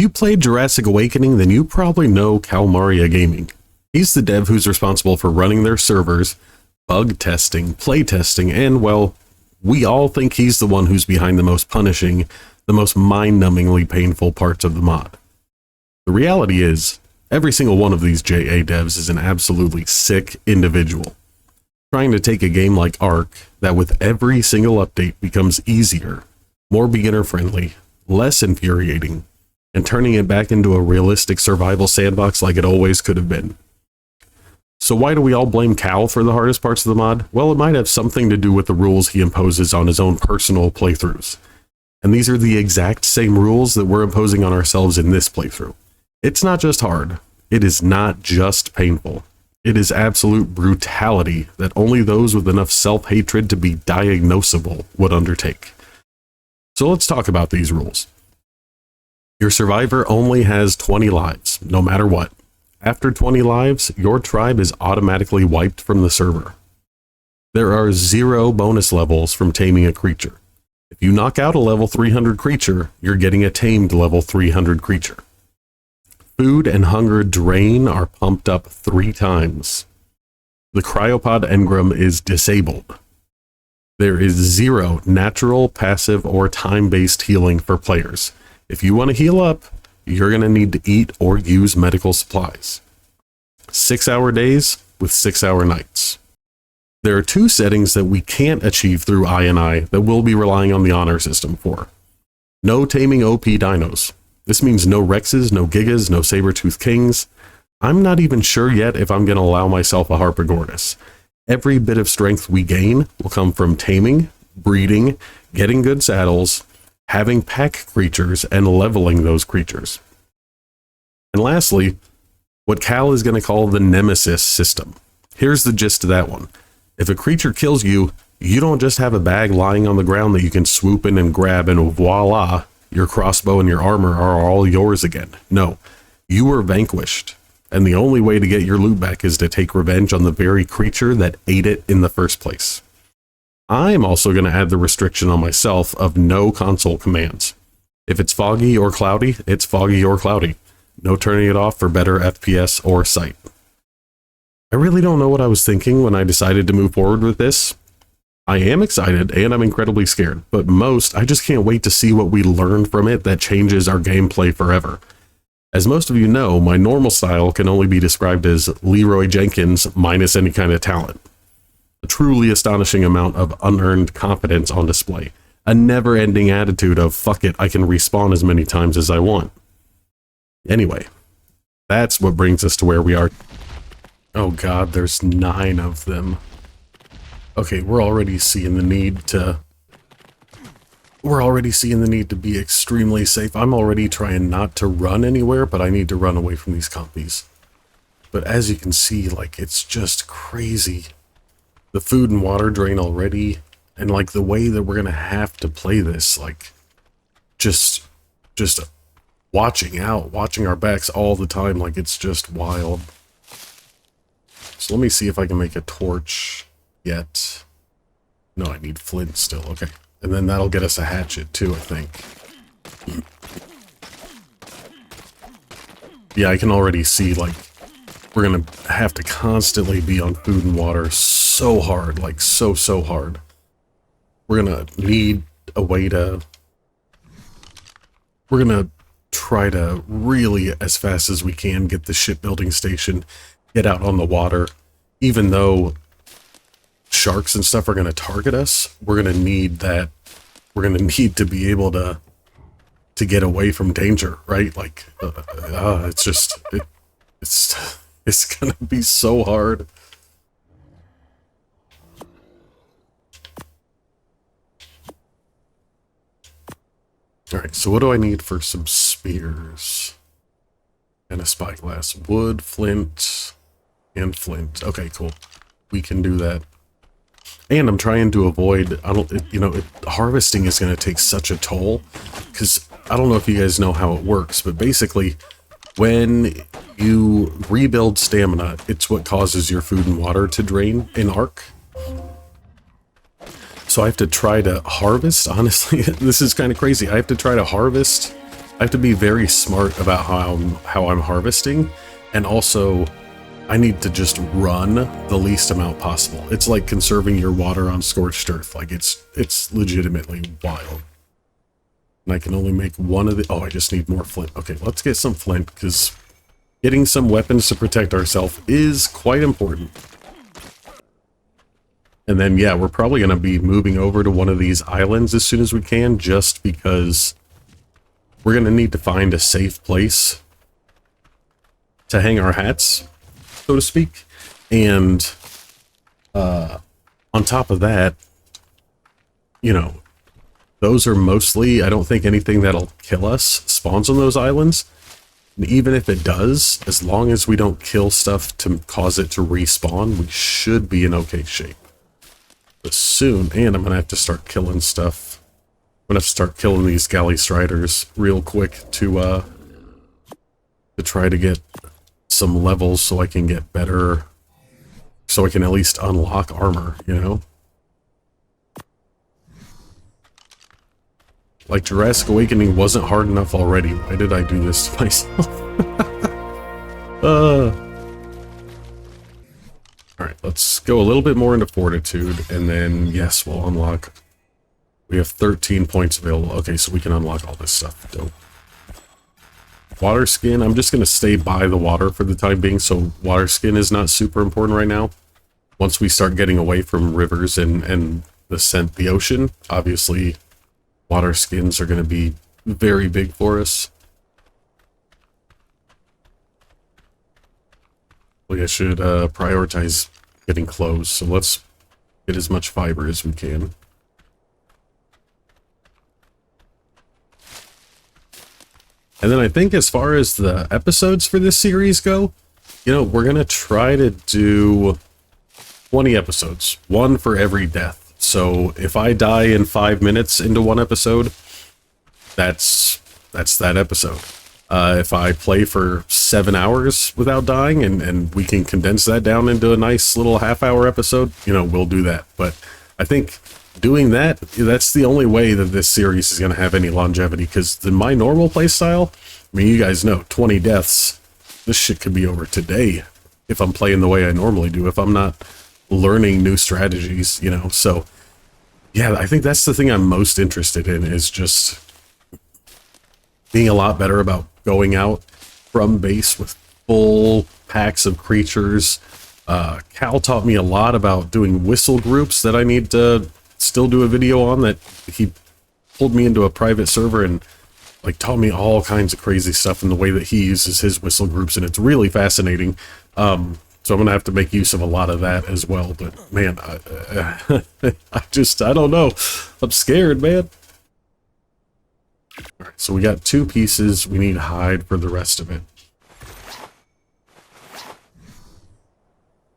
you played Jurassic Awakening, then you probably know Calmaria Gaming. He's the dev who's responsible for running their servers, bug testing, play testing, and, well, we all think he's the one who's behind the most punishing, the most mind-numbingly painful parts of the mod. The reality is, every single one of these JA devs is an absolutely sick individual, trying to take a game like Ark that with every single update becomes easier, more beginner-friendly, less infuriating, and turning it back into a realistic survival sandbox like it always could have been. So why do we all blame Cal for the hardest parts of the mod? Well, it might have something to do with the rules he imposes on his own personal playthroughs. And these are the exact same rules that we're imposing on ourselves in this playthrough. It's not just hard. It is not just painful. It is absolute brutality that only those with enough self-hatred to be diagnosable would undertake. So let's talk about these rules. Your survivor only has 20 lives, no matter what. After 20 lives, your tribe is automatically wiped from the server. There are 0 bonus levels from taming a creature. If you knock out a level 300 creature, you're getting a tamed level 300 creature. Food and hunger drain are pumped up 3 times. The Cryopod engram is disabled. There is 0 natural, passive, or time-based healing for players. If you want to heal up, you're going to need to eat or use medical supplies. 6-hour days with 6-hour nights. There are 2 settings that we can't achieve through I that we'll be relying on the honor system for. No Taming OP Dinos. This means no Rexes, no Gigas, no Saber-Tooth Kings. I'm not even sure yet if I'm going to allow myself a Harpagornis. Every bit of strength we gain will come from taming, breeding, getting good saddles, having pack creatures, and leveling those creatures. And lastly, what Cal is going to call the Nemesis system. Here's the gist of that one. If a creature kills you, you don't just have a bag lying on the ground that you can swoop in and grab and voila, your crossbow and your armor are all yours again. No, you were vanquished, and the only way to get your loot back is to take revenge on the very creature that ate it in the first place. I'm also going to add the restriction on myself of no console commands. If it's foggy or cloudy, it's foggy or cloudy. No turning it off for better FPS or sight. I really don't know what I was thinking when I decided to move forward with this. I am excited and I'm incredibly scared, but most, I just can't wait to see what we learn from it that changes our gameplay forever. As most of you know, my normal style can only be described as Leroy Jenkins minus any kind of talent. A truly astonishing amount of unearned confidence on display. A never-ending attitude of, fuck it, I can respawn as many times as I want. Anyway, that's what brings us to where we are. Oh god, there's 9 of them. Okay, we're already seeing the need to be extremely safe. I'm already trying not to run anywhere, but I need to run away from these compies. But as you can see, like, it's just crazy. The food and water drain already, and like the way that we're gonna have to play this, like just watching our backs all the time, like it's just wild. So let me see if I can make a torch yet. No, I need flint still. Okay, and then that'll get us a hatchet too, I think. Yeah, I can already see like we're gonna have to constantly be on food and water so hard, like so hard. We're gonna need a way to... We're gonna try to really, as fast as we can, get the shipbuilding station, get out on the water. Even though sharks and stuff are gonna target us, we're gonna need that. We're gonna need to be able to get away from danger, right? Like, it's just... It's gonna be so hard. Alright, so what do I need for some spears? And a spyglass. Wood, flint, and flint. Okay, cool. We can do that. And I'm trying to avoid, harvesting is going to take such a toll. Because I don't know if you guys know how it works, but basically, when you rebuild stamina, it's what causes your food and water to drain in Ark. So I have to try to harvest, honestly, this is kind of crazy. I have to try to harvest I have to be very smart about how I'm harvesting, and also I need to just run the least amount possible. It's like conserving your water on scorched earth. Like it's legitimately wild. And I can only make one of the... Oh, I just need more flint. Okay, let's get some flint, because getting some weapons to protect ourselves is quite important. And then, yeah, we're probably going to be moving over to one of these islands as soon as we can, just because we're going to need to find a safe place to hang our hats, so to speak. And on top of that, you know, those are mostly, I don't think anything that'll kill us spawns on those islands. And even if it does, as long as we don't kill stuff to cause it to respawn, we should be in okay shape. But soon, and I'm gonna have to start killing stuff. I'm gonna have to start killing these galley striders real quick to try to get some levels so I can get better, so I can at least unlock armor, you know? Like, Jurassic Awakening wasn't hard enough already. Why did I do this to myself? Alright, let's go a little bit more into Fortitude, and then, yes, we'll unlock... We have 13 points available. Okay, so we can unlock all this stuff. Dope. Water skin, I'm just going to stay by the water for the time being, so water skin is not super important right now. Once we start getting away from rivers and the ocean, obviously water skins are going to be very big for us. I should prioritize getting clothes, so let's get as much fiber as we can. And then I think as far as the episodes for this series go, you know, we're going to try to do 20 episodes, one for every death. So if I die in 5 minutes into one episode, that's that episode. If I play for 7 hours without dying and we can condense that down into a nice little half-hour episode, you know, we'll do that. But I think doing that, that's the only way that this series is going to have any longevity, because in my normal play style, I mean, you guys know, 20 deaths, this shit could be over today if I'm playing the way I normally do, if I'm not learning new strategies, you know. So, yeah, I think that's the thing I'm most interested in, is just being a lot better about going out from base with full packs of creatures. Cal taught me a lot about doing whistle groups that I need to still do a video on, that he pulled me into a private server and like taught me all kinds of crazy stuff in the way that he uses his whistle groups, and it's really fascinating. So I'm gonna have to make use of a lot of that as well. But man, I don't know. I'm scared, man. All right, so we got 2 pieces. We need hide for the rest of it.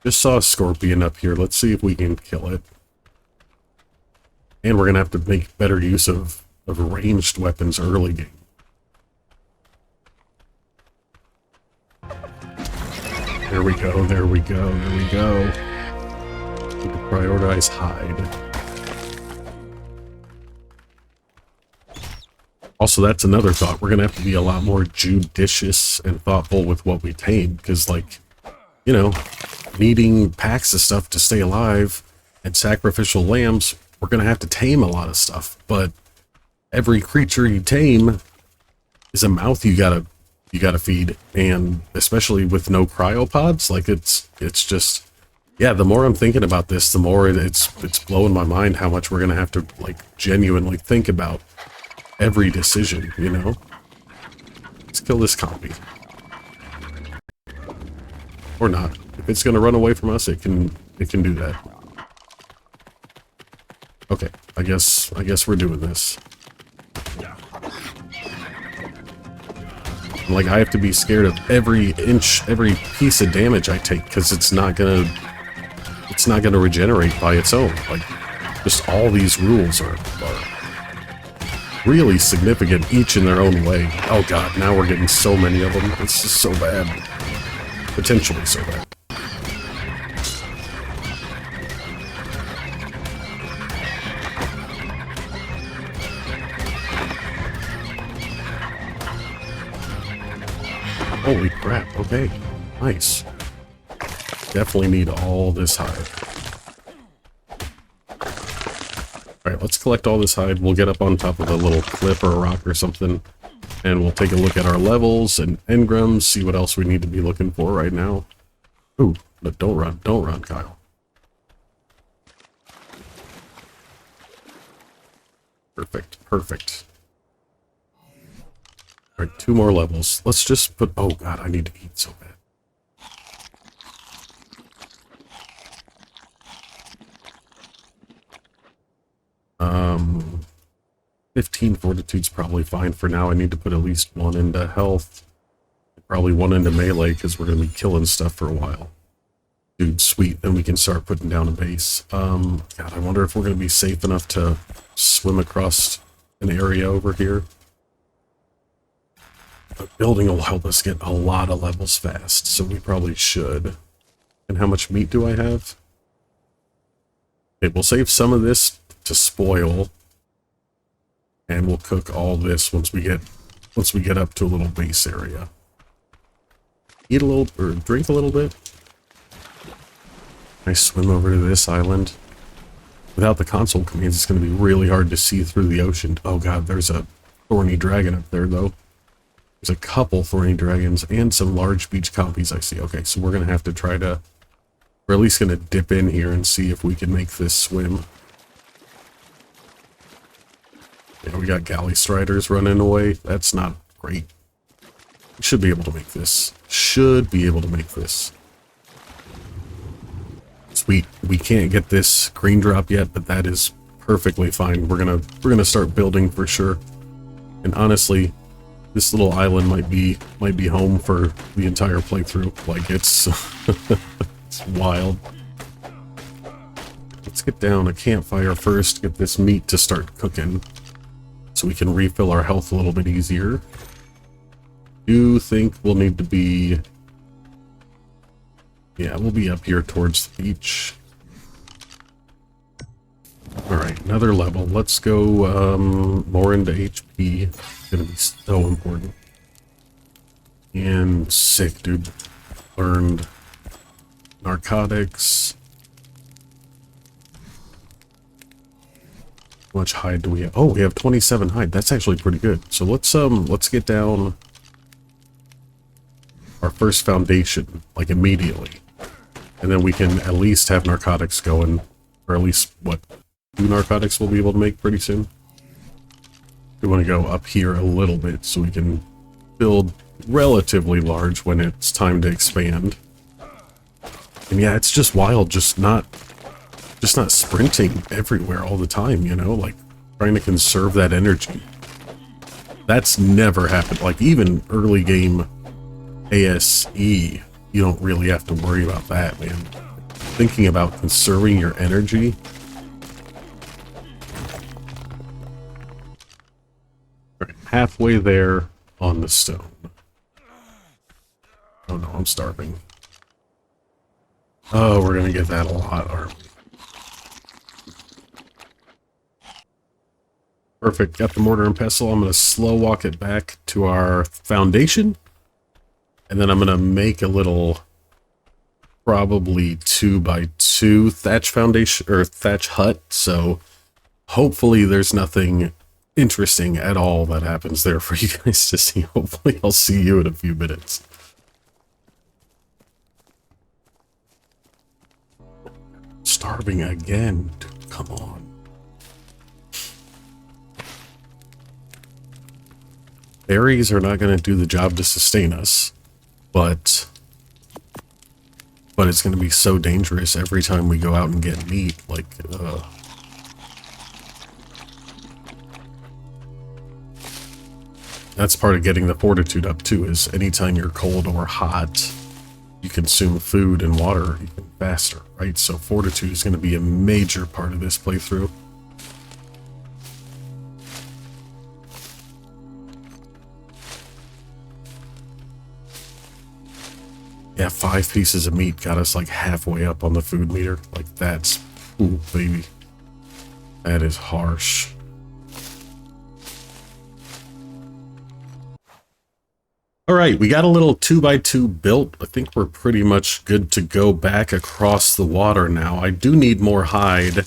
Just saw a scorpion up here. Let's see if we can kill it. And we're gonna have to make better use of ranged weapons early game. There we go, there we go, there we go. Need to prioritize hide. Also, that's another thought. We're gonna have to be a lot more judicious and thoughtful with what we tame, because, like, you know, needing packs of stuff to stay alive and sacrificial lambs, we're gonna have to tame a lot of stuff. But every creature you tame is a mouth you gotta feed, and especially with no cryopods, like it's just, yeah, the more I'm thinking about this, the more it's blowing my mind how much we're gonna have to, like, genuinely think about every decision, you know? Let's kill this compy. Or not. If it's gonna run away from us, it can do that. Okay, I guess we're doing this. Like, I have to be scared of every inch, every piece of damage I take, because it's not gonna regenerate by its own. Like, just all these rules are really significant, each in their own way. Oh god, now we're getting so many of them. It's just so bad. Potentially so bad. Holy crap, okay. Nice. Definitely need all this hide. Alright, let's collect all this hide. We'll get up on top of a little cliff or a rock or something, and we'll take a look at our levels and engrams, see what else we need to be looking for right now. Ooh, but don't run, Kyle. Perfect, perfect. Alright, 2 more levels. Let's just put... Oh god, I need to eat so bad. 15 fortitude's probably fine for now. I need to put at least 1 into health. Probably 1 into melee, because we're going to be killing stuff for a while. Dude, sweet. Then we can start putting down a base. God, I wonder if we're going to be safe enough to swim across an area over here. But building will help us get a lot of levels fast, so we probably should. And how much meat do I have? Okay, we'll save some of this to spoil. And we'll cook all this once we get up to a little base area. Eat a little, or drink a little bit. I swim over to this island. Without the console commands, it's going to be really hard to see through the ocean. Oh god, there's a thorny dragon up there, though. There's a couple thorny dragons and some large beach compies I see. Okay, so we're going to have to try to... We're at least going to dip in here and see if we can make this swim. Yeah, we got galley striders running away. That's not great. We should be able to make this. Should be able to make this. Sweet. We can't get this green drop yet, but that is perfectly fine. We're gonna start building for sure. And honestly, this little island might be home for the entire playthrough. Like it's it's wild. Let's get down a campfire first, get this meat to start cooking. So we can refill our health a little bit easier. Do think we'll need to be... Yeah, we'll be up here towards the beach. Alright, another level. Let's go more into HP. It's gonna be so important. And sick, dude. Learned narcotics. How much hide do we have? Oh, we have 27 hide. That's actually pretty good. So let's get down our first foundation, like immediately. And then we can at least have narcotics going, or at least, what, 2 narcotics we'll be able to make pretty soon. We want to go up here a little bit so we can build relatively large when it's time to expand. And yeah, it's just wild, just not sprinting everywhere all the time, you know, like trying to conserve that energy. That's never happened. Like even early game ASE, you don't really have to worry about that, man. Thinking about conserving your energy. Right, halfway there on the stone. Oh no, I'm starving. Oh, we're gonna get that a lot, aren't we? Perfect, got the mortar and pestle. I'm going to slow walk it back to our foundation. And then I'm going to make a little, probably 2x2 thatch foundation, or thatch hut. So hopefully there's nothing interesting at all that happens there for you guys to see. Hopefully I'll see you in a few minutes. Starving again, dude, come on. Berries are not going to do the job to sustain us, but it's going to be so dangerous every time we go out and get meat. Like, that's part of getting the fortitude up too, is anytime you're cold or hot, you consume food and water even faster, right? So fortitude is going to be a major part of this playthrough. Yeah, 5 pieces of meat got us like halfway up on the food meter. Like that's, ooh, baby. That is harsh. All right, we got a little 2x2 built. I think we're pretty much good to go back across the water now. I do need more hide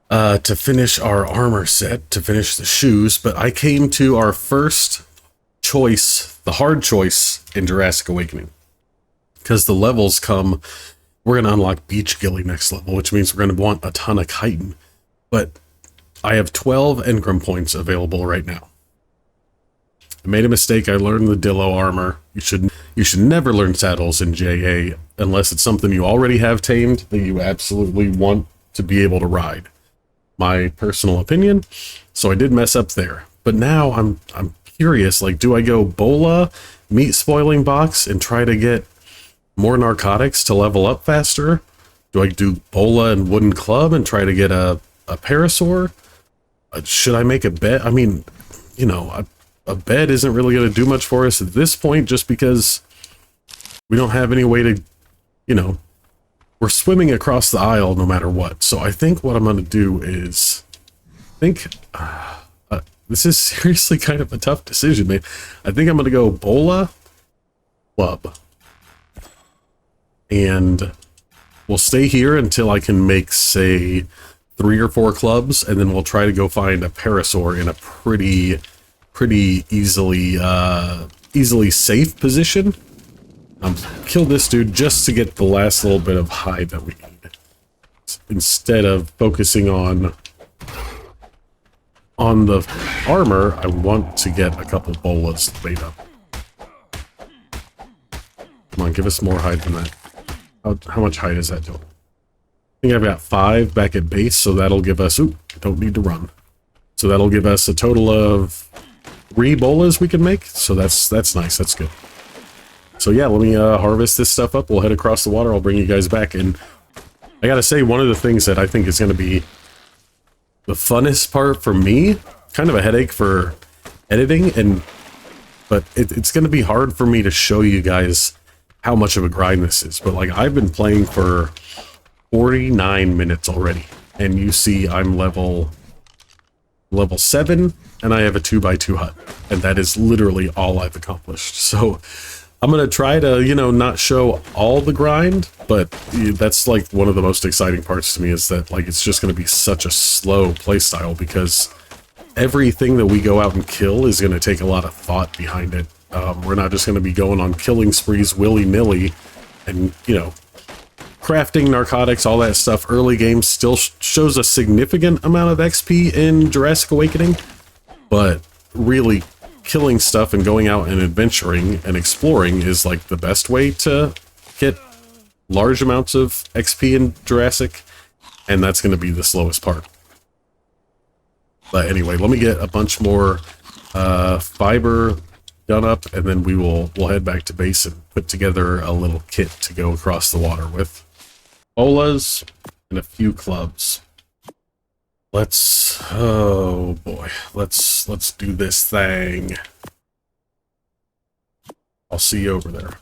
to finish our armor set, to finish the shoes, but I came to our first choice, the hard choice in Jurassic Awakening. Because the levels come, we're going to unlock Beach Gilly next level, which means we're going to want a ton of chitin. But I have 12 engram points available right now. I made a mistake. I learned the Dillo armor. You should never learn saddles in JA unless it's something you already have tamed that you absolutely want to be able to ride. My personal opinion. So I did mess up there. But now I'm curious, like, do I go Bola, meat spoiling box, and try to get more narcotics to level up faster? Do I do Bola and wooden club and try to get a parasaur? Should I make a bet? I mean, you know, a bed isn't really going to do much for us at this point, just because we don't have any way to, you know, we're swimming across the aisle no matter what. So I think what I'm going to do is, this is seriously kind of a tough decision, man. I think I'm going to go Bola, club, and we'll stay here until I can make, say, 3 or 4 clubs, and then we'll try to go find a parasaur in a pretty easily safe position. Kill this dude just to get the last little bit of hide that we need, instead of focusing on the armor. I want to get a couple bolas made up. Come on, give us more hide than that. How much hide is that total? I think I've got 5 back at base, so that'll give us, oop, don't need to run. So that'll give us a total of 3 bolas we can make. So that's nice, that's good. So yeah, let me harvest this stuff up. We'll head across the water. I'll bring you guys back. And I gotta say, one of the things that I think is gonna be the funnest part for me, kind of a headache for editing, but it's gonna be hard for me to show you guys how much of a grind this is. But like, I've been playing for 49 minutes already, and you see I'm level 7, and I have a 2x2 hut, and that is literally all I've accomplished. So I'm gonna try to, you know, not show all the grind, but that's like one of the most exciting parts to me, is that like it's just gonna be such a slow playstyle, because everything that we go out and kill is gonna take a lot of thought behind it. We're not just gonna be going on killing sprees willy-nilly, and, you know, crafting narcotics, all that stuff. Early game still shows a significant amount of XP in Jurassic Awakening, but really killing stuff and going out and adventuring and exploring is like the best way to get large amounts of XP in Jurassic, and that's going to be the slowest part. But anyway, let me get a bunch more fiber done up, and then we'll head back to base and put together a little kit to go across the water with. Bolas and a few clubs. Oh boy, let's do this thing. I'll see you over there.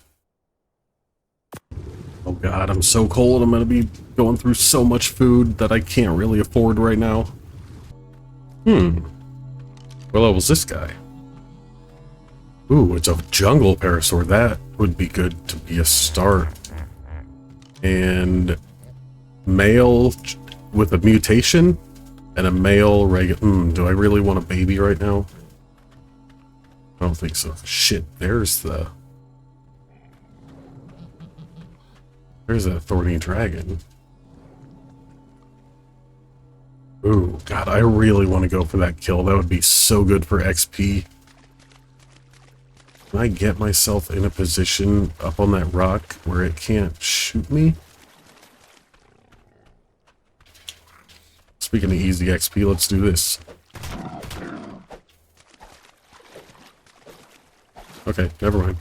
Oh god, I'm so cold. I'm gonna be going through so much food that I can't really afford right now. What level's this guy? Ooh, it's a jungle parasaur. That would be good to be a start. And male with a mutation and a male regular. Do I really want a baby right now? I don't think so. Shit, there's a thorny dragon. Ooh, god, I really want to go for that kill. That would be so good for XP. Can I get myself in a position up on that rock where it can't shoot me? Speaking of easy XP, let's do this. Okay, never mind.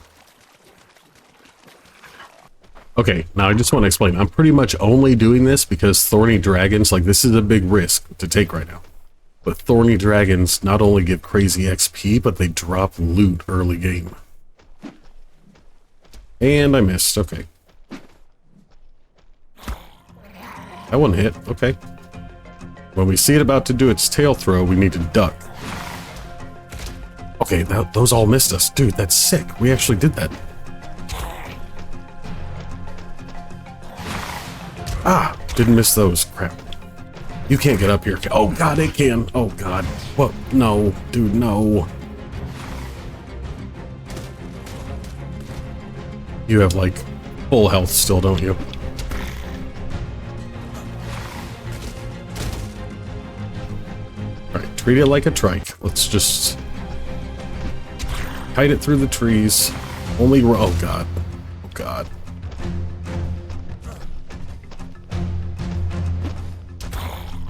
Okay, now I just want to explain. I'm pretty much only doing this because thorny dragons, like, this is a big risk to take right now. But thorny dragons not only give crazy XP, but they drop loot early game. And I missed, okay. That one hit, okay. When we see it about to do its tail throw, we need to duck. Oh, Okay, those all missed us. Dude, that's sick. We actually did that. Ah, didn't miss those. Crap. You can't get up here. Oh, God, it can. Oh, God. What? No, dude, no. You have, like, full health still, don't you? Alright, treat it like a trike. Let's just kite it through the trees. Only... Oh, God. Oh, God.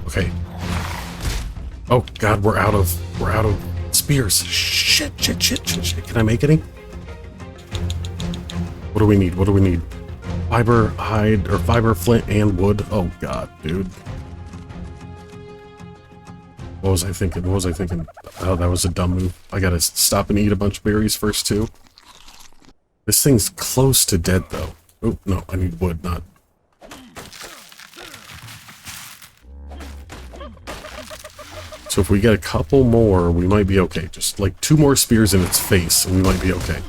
Okay. Oh, God, we're out of spears. Shit. Can I make any? What do we need? What do we need? Fiber, hide, or fiber, flint, and wood. Oh, God, dude. What was I thinking? Oh, that was a dumb move. I gotta stop and eat a bunch of berries first, too. This thing's close to dead, though. Oh, no, I need wood, not... So if we get a couple more, we might be okay. Just like 2 more spears in its face, and we might be okay.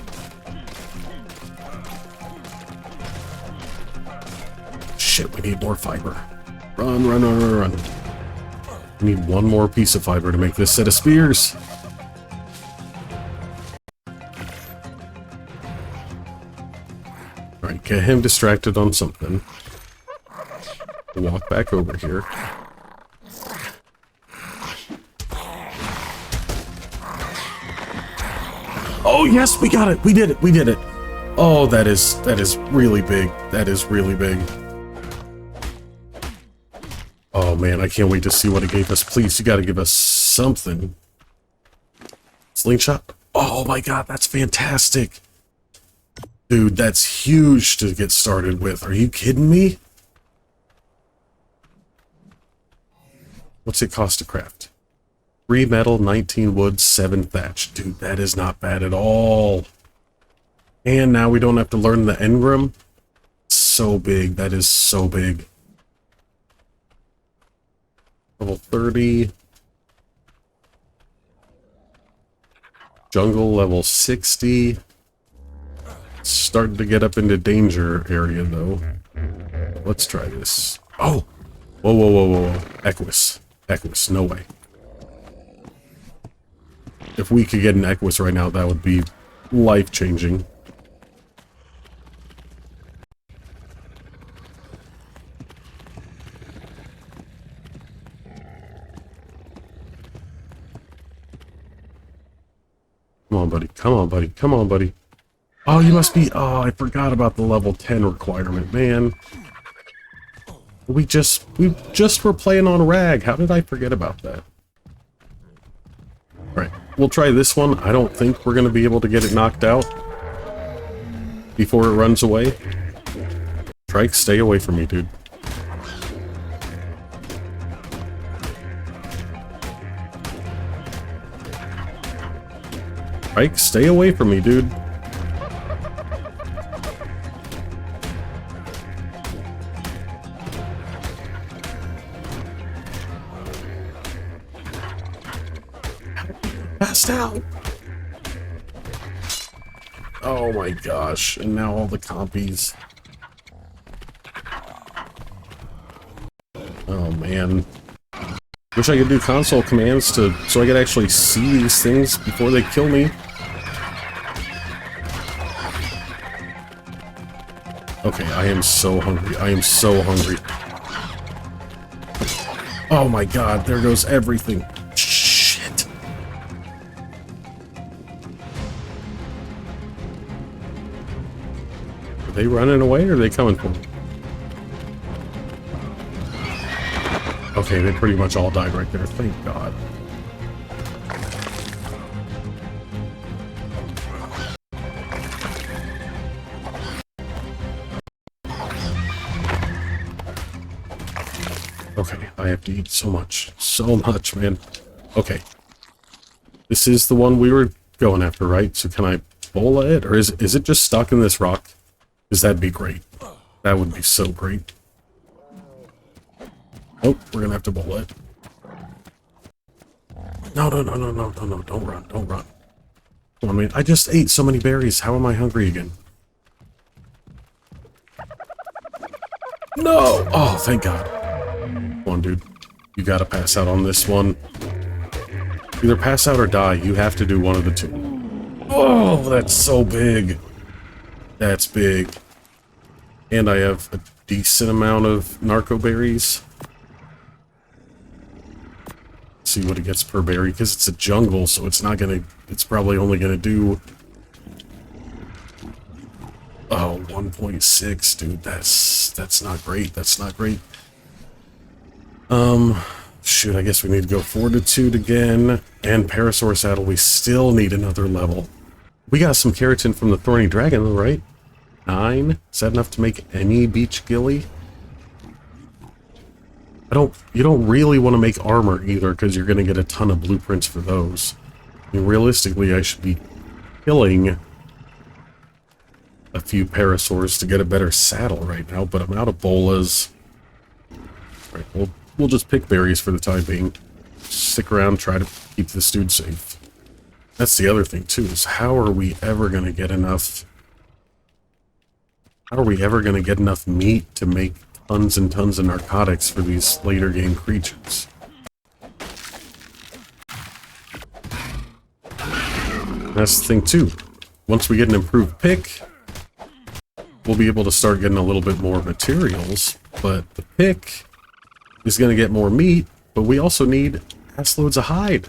Shit, we need more fiber. Run. We need 1 more piece of fiber to make this set of spears. Alright, get him distracted on something. Walk back over here. Oh, yes, we got it. We did it. Oh, that is really big. That is really big. Oh, man, I can't wait to see what it gave us. Please, you gotta give us something. Slingshot? Oh, my God, that's fantastic. Dude, that's huge to get started with. Are you kidding me? What's it cost to craft? 3 metal, 19 wood, 7 thatch. Dude, that is not bad at all. And now we don't have to learn the engram. So big. That is so big. Level 30. Jungle level 60. Starting to get up into danger area, though. Let's try this. Oh! Whoa. Equus. No way. If we could get an Equus right now, that would be life-changing. Come on, buddy. Oh, you must be... Oh, I forgot about the level 10 requirement, man. We just were playing on Rag. How did I forget about that? Alright, we'll try this one. I don't think we're going to be able to get it knocked out before it runs away. Trike, stay away from me, dude. Trike, stay away from me, dude. Passed out. Oh my gosh, and now all the compies. Oh man. Wish I could do console commands so I could actually see these things before they kill me. Okay, I am so hungry. Oh my god, there goes everything. Shit. Are they running away or are they coming for me? Okay, they pretty much all died right there. Thank God. Okay, I have to eat so much, man. Okay. This is the one we were going after, right? So can I bola it? Or is it just stuck in this rock? Because that'd be great. That would be so great. Oh, we're gonna have to bola it. No, don't run. Come on, man. I just ate so many berries. How am I hungry again? No! Oh, thank God. Come on, dude. You gotta pass out on this one. Either pass out or die. You have to do one of the two. Oh, that's so big. That's big. And I have a decent amount of narco berries. See what it gets per berry, because it's a jungle, so it's not gonna, it's probably only gonna do, oh, 1.6, dude, that's not great, that's not great. Shoot, I guess we need to go fortitude again, and parasaur saddle, we still need another level. We got some keratin from the thorny dragon though, right? 9? Is that enough to make any beach gilly? You don't really want to make armor either, because you're going to get a ton of blueprints for those. I mean, realistically, I should be killing a few parasaurs to get a better saddle right now, but I'm out of bolas. Right, we'll just pick berries for the time being. Stick around, try to keep this dude safe. That's the other thing too, is how are we ever going to get enough... How are we ever going to get enough meat to make tons and tons of narcotics for these later game creatures? That's the thing too. Once we get an improved pick, we'll be able to start getting a little bit more materials, but the pick is going to get more meat, but we also need ass loads of hide.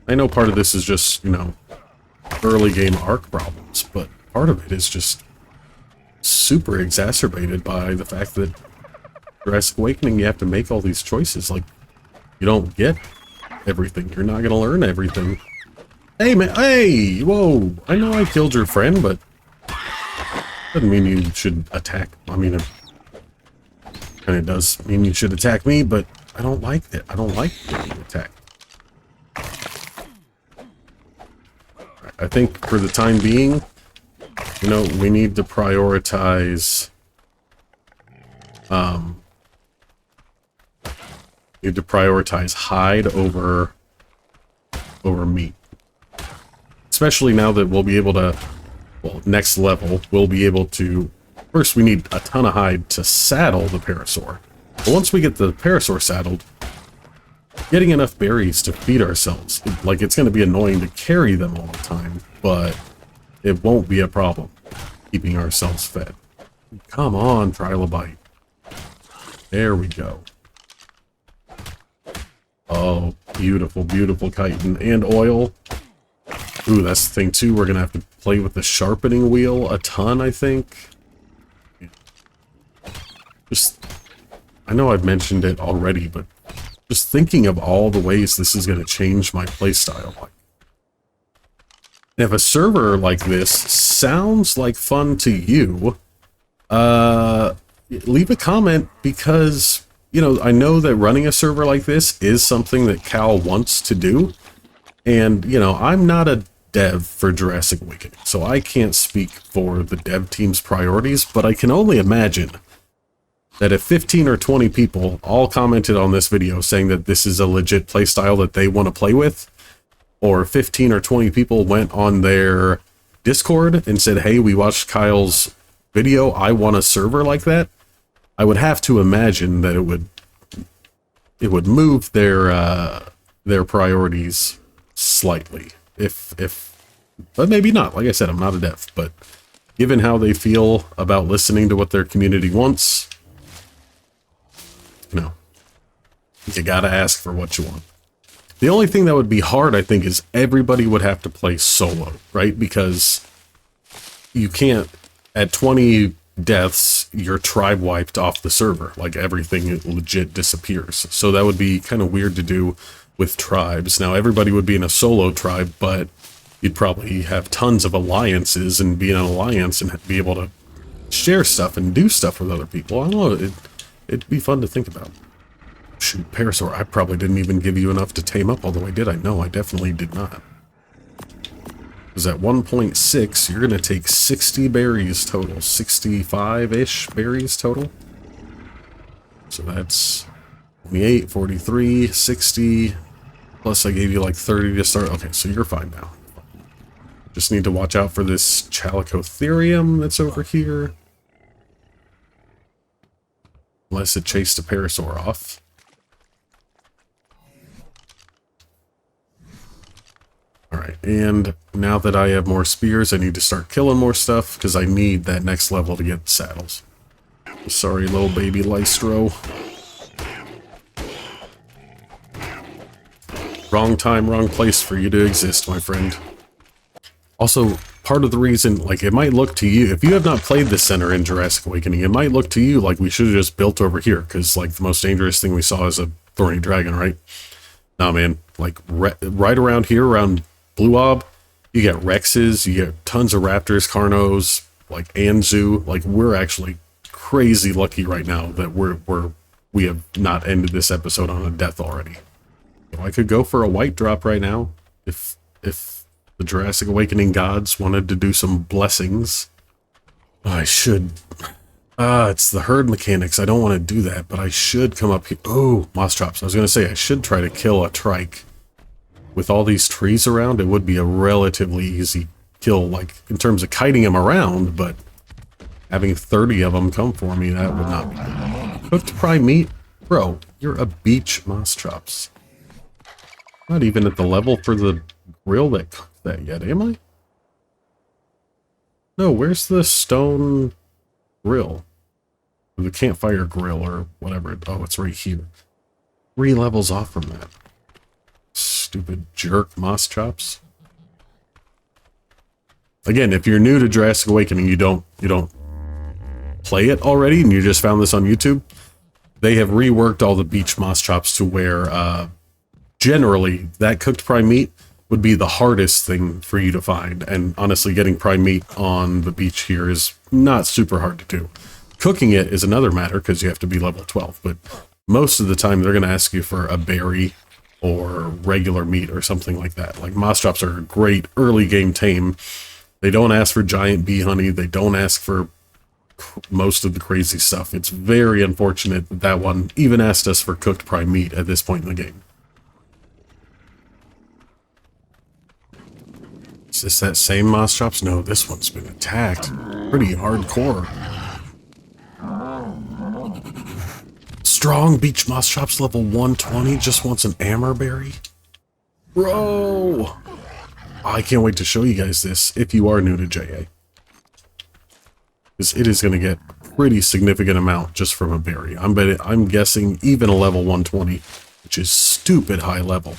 I know part of this is just, you know, early game arc problems, but part of it is just super exacerbated by the fact that Jurassic Awakening, you have to make all these choices. Like, you don't get everything. You're not gonna learn everything. Hey, man! Hey! Whoa! I know I killed your friend, but doesn't mean you should attack. I mean, it kind of does mean you should attack me, but I don't like it. I don't like getting attacked. I think for the time being, you know, we need to prioritize, hide over meat. Especially now that we'll be able to, well, next level, we'll be able to, first we need a ton of hide to saddle the parasaur. But once we get the parasaur saddled, getting enough berries to feed ourselves, like, it's going to be annoying to carry them all the time, but it won't be a problem keeping ourselves fed. Come on, trilobite. There we go. Oh, beautiful, beautiful chitin and oil. Ooh, that's the thing too. We're going to have to play with the sharpening wheel a ton, I think. Just, I know I've mentioned it already, but just thinking of all the ways this is going to change my playstyle. Like, if a server like this sounds like fun to you, leave a comment, because, you know, I know that running a server like this is something that Cal wants to do. And, you know, I'm not a dev for Jurassic Awakening, so I can't speak for the dev team's priorities, but I can only imagine that if 15 or 20 people all commented on this video saying that this is a legit playstyle that they want to play with, or 15 or 20 people went on their Discord and said, hey, we watched Kyle's video, I want a server like that, I would have to imagine that it would move their priorities slightly. But maybe not. Like I said, I'm not a dev, but given how they feel about listening to what their community wants, you know, you gotta ask for what you want. The only thing that would be hard, I think, is everybody would have to play solo, right? Because you can't, at 20 deaths, your tribe wiped off the server. Like, everything legit disappears. So that would be kind of weird to do with tribes. Now, everybody would be in a solo tribe, but you'd probably have tons of alliances and be in an alliance and be able to share stuff and do stuff with other people. I don't know, it'd be fun to think about. Shoot, Parasaur, I probably didn't even give you enough to tame up all the way, did I? No, I definitely did not. Because at 1.6, you're going to take 60 berries total. 65-ish berries total. So that's 28, 43, 60. Plus I gave you like 30 to start. Okay, so you're fine now. Just need to watch out for this Chalicotherium that's over here. Unless it chased a Parasaur off. Alright, and now that I have more spears, I need to start killing more stuff, because I need that next level to get saddles. Sorry, little baby Lystro. Wrong time, wrong place for you to exist, my friend. Also, part of the reason, like, it might look to you, if you have not played the center in Jurassic Awakening, it might look to you like we should have just built over here, because, like, the most dangerous thing we saw is a thorny dragon, right? Nah, man, like, right around here, around Blue Ob, you get Rexes, you get tons of Raptors, Carnos, like, Anzu. Like, we're actually crazy lucky right now that we have not ended this episode on a death already. So I could go for a white drop right now, if the Jurassic Awakening gods wanted to do some blessings. I should... it's the herd mechanics. I don't want to do that, but I should come up here. Oh, moss chops. I was going to say, I should try to kill a trike. With all these trees around, it would be a relatively easy kill, like, in terms of kiting them around, but having 30 of them come for me, that would not be good. Cooked prime meat? Bro, you're a beach moss chops. Not even at the level for the grill that cooked that yet, am I? No, where's the stone grill? Or the campfire grill, or whatever. Oh, it's right here. 3 levels off from that. Stupid jerk moss chops. Again, if you're new to Jurassic Awakening, you don't play it already, and you just found this on YouTube, they have reworked all the beach moss chops to where generally that cooked prime meat would be the hardest thing for you to find, and honestly, getting prime meat on the beach here is not super hard to do. Cooking it is another matter because you have to be level 12, but most of the time they're going to ask you for a berry or regular meat or something like that. Like, moss chops are a great early game tame. They don't ask for giant bee honey. They don't ask for most of the crazy stuff. It's very unfortunate that that one even asked us for cooked prime meat at this point in the game. Is this that same moss chops? No, this one's been attacked. Pretty hardcore. Strong beach moss chops level 120 just wants an amberberry? Bro! I can't wait to show you guys this if you are new to JA. Because it is going to get a pretty significant amount just from a berry. I'm guessing even a level 120, which is stupid high level.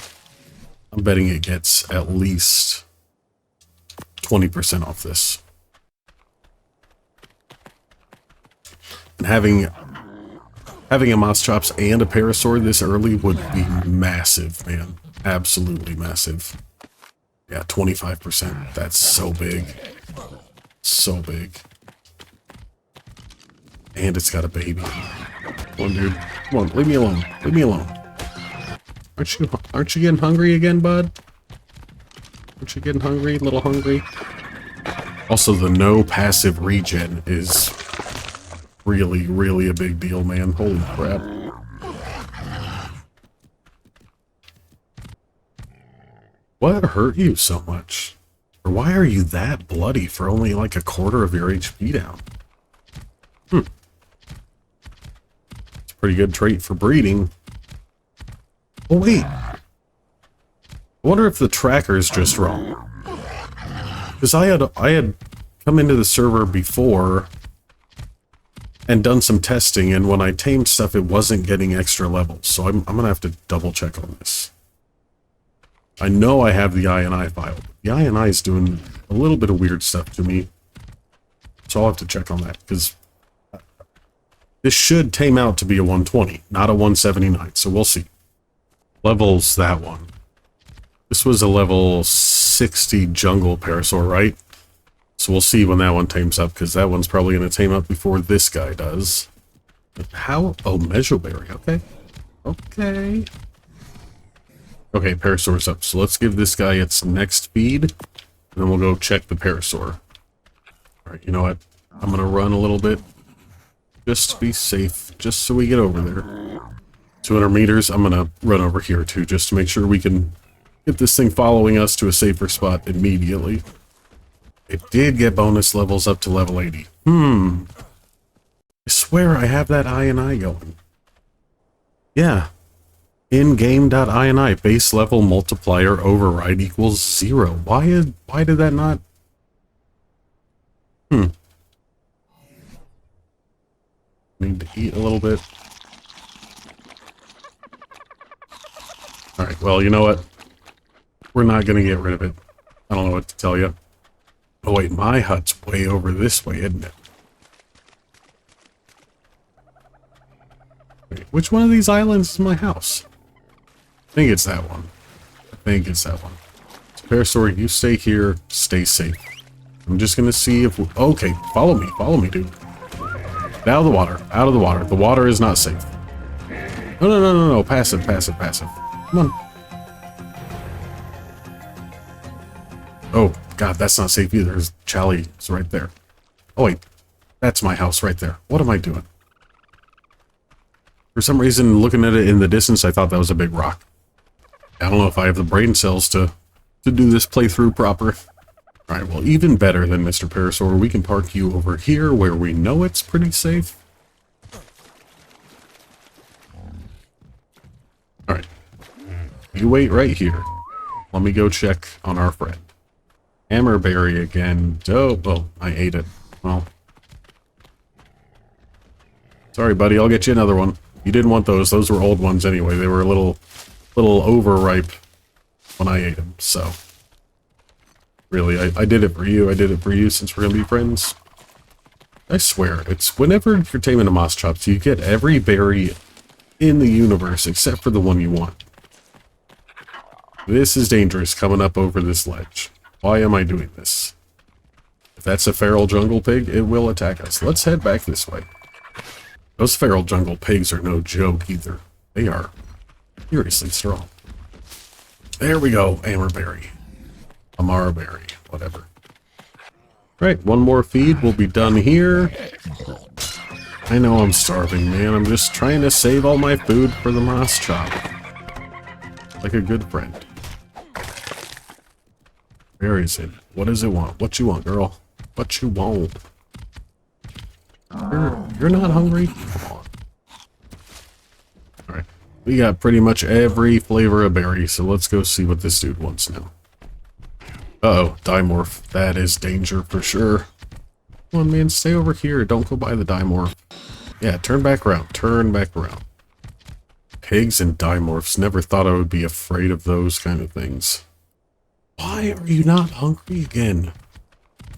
I'm betting it gets at least 20% off this. And having a moss chops and a parasaur this early would be massive, man. Absolutely massive. Yeah, 25%. That's so big. So big. And it's got a baby. Come on, dude. Come on, leave me alone. Leave me alone. Aren't you getting hungry again, bud? Aren't you getting hungry? A little hungry? Also, the no passive regen is really, really a big deal, man. Holy crap. What hurt you so much? Or why are you that bloody for only like a quarter of your HP down? It's a pretty good trait for breeding. Oh, wait. I wonder if the tracker's just wrong. Because I had come into the server before and done some testing, and when I tamed stuff, it wasn't getting extra levels. So I'm gonna have to double check on this. I know I have the INI file. The INI is doing a little bit of weird stuff to me. So I'll have to check on that, because this should tame out to be a 120, not a 179, so we'll see. Levels, that one. This was a level 60 jungle parasaur, right? So we'll see when that one tames up, because that one's probably going to tame up before this guy does. But how? Oh, Mejoberry, okay. Okay. Okay, parasaur's up, so let's give this guy its next feed, and then we'll go check the parasaur. Alright, you know what? I'm going to run a little bit, just to be safe, just so we get over there. 200 meters. I'm gonna run over here too, just to make sure we can get this thing following us to a safer spot immediately. It did get bonus levels up to level 80. I swear I have that INI going. Yeah. In-game.ini, base level multiplier override equals 0. Why did that not... Need to eat a little bit. Alright, well, you know what? We're not going to get rid of it. I don't know what to tell you. Oh wait, my hut's way over this way, isn't it? Wait, which one of these islands is my house? I think it's that one. So, Parasaur, you stay here, stay safe. I'm just going to see if... Okay, follow me, dude. Out of the water, The water is not safe. No. Passive. Come on. Oh, God, that's not safe either. There's Charlie is right there. Oh, wait. That's my house right there. What am I doing? For some reason, looking at it in the distance, I thought that was a big rock. I don't know if I have the brain cells to do this playthrough proper. Alright, well, even better than Mr. Parasaur, we can park you over here where we know it's pretty safe. Alright. You wait right here. Let me go check on our friend. Hammerberry again. Oh, I ate it. Well. Sorry, buddy, I'll get you another one. You didn't want those. Those were old ones anyway. They were a little overripe when I ate them, so... Really, I did it for you. I did it for you since we're gonna be friends. I swear, it's whenever you're taming a Moschops, you get every berry in the universe except for the one you want. This is dangerous coming up over this ledge. Why am I doing this? If that's a feral jungle pig, it will attack us. Let's head back this way. Those feral jungle pigs are no joke either. They are seriously strong. There we go, Hammerberry. Amaraberry, whatever. Right, one more feed, we'll be done here. I know I'm starving, man. I'm just trying to save all my food for the Moschop. Like a good friend. Where is it? What does it want? What you want, girl? What you want? You're not hungry? Come on. Alright, we got pretty much every flavor of berry, so let's go see what this dude wants now. Uh-oh, Dimorph. That is danger for sure. Come on, man, stay over here. Don't go by the Dimorph. Yeah, turn back around. Turn back around. Pigs and Dimorphs. Never thought I would be afraid of those kind of things. Why are you not hungry again?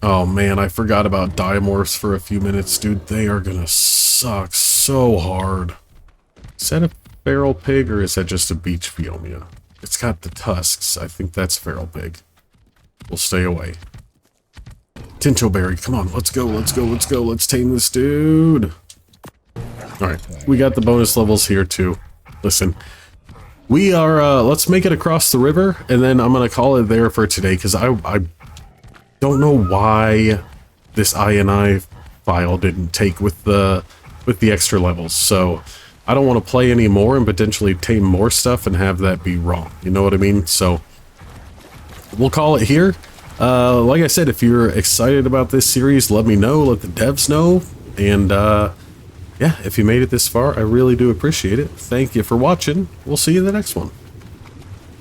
Oh, man, I forgot about Dimorphs for a few minutes, dude. They are gonna suck so hard. Is that a feral pig, or is that just a beach Phiomia? It's got the tusks. I think that's feral pig. We'll stay away. Tintoberry, come on, let's go. Let's tame this dude. Alright, we got the bonus levels here too. Listen, we are, let's make it across the river, and then I'm gonna call it there for today, because I don't know why this INI file didn't take with the extra levels, so I don't want to play any more and potentially tame more stuff and have that be wrong. You know what I mean? So we'll call it here. Like I said, if you're excited about this series, let me know, let the devs know, and yeah, if you made it this far, I really do appreciate it. Thank you for watching. We'll see you in the next one.